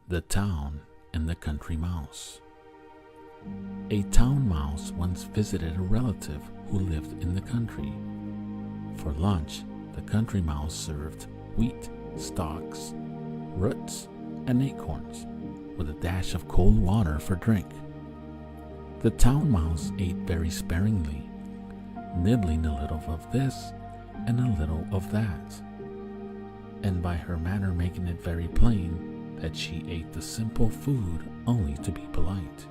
The Town and the Country Mouse. A town mouse once visited a relative who lived in the country. For lunch, the country mouse served wheat, stalks, roots, and acorns, with a dash of cold water for drink. The town mouse ate very sparingly, nibbling a little of this and a little of that, and by her manner making it very plain that she ate the simple food only to be polite.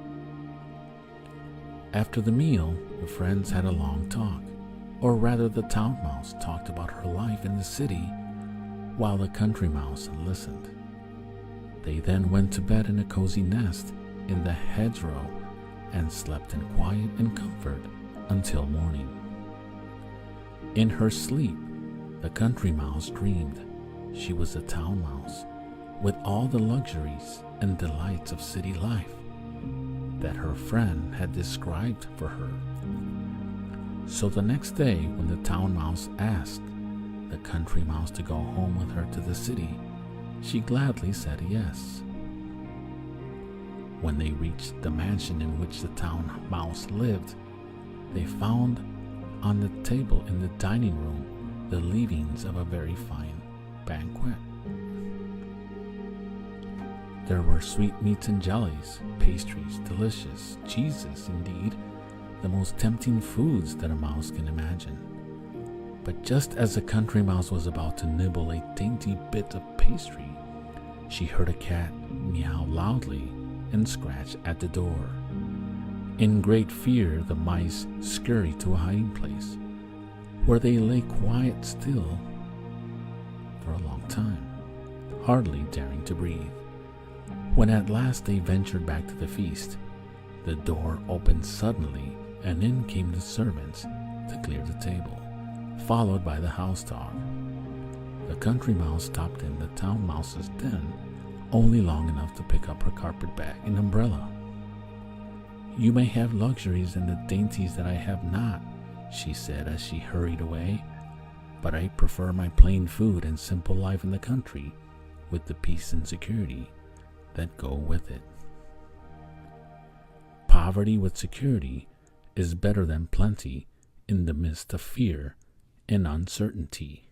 After the meal, the friends had a long talk, or rather the town mouse talked about her life in the city while the country mouse listened. They then went to bed in a cozy nest in the hedgerow and slept in quiet and comfort until morning. In her sleep, the country mouse dreamed she was a town mouse with all the luxuries and delights of city life that her friend had described for her. So the next day, when the town mouse asked the country mouse to go home with her to the city, she gladly said yes. When they reached the mansion in which the town mouse lived, they found on the table in the dining room the leavings of a very fine banquet. There were sweetmeats and jellies, pastries, delicious, cheeses indeed, the most tempting foods that a mouse can imagine. But just as the country mouse was about to nibble a dainty bit of pastry, she heard a cat meow loudly and scratch at the door. In great fear, the mice scurried to a hiding place, where they lay quiet still for a long time, hardly daring to breathe. When at last they ventured back to the feast, the door opened suddenly and in came the servants to clear the table, followed by the house dog. The country mouse stopped in the town mouse's den only long enough to pick up her carpet bag and umbrella. "You may have luxuries and the dainties that I have not," she said as she hurried away, "but I prefer my plain food and simple life in the country with the peace and security that go with it." Poverty with security is better than plenty in the midst of fear and uncertainty.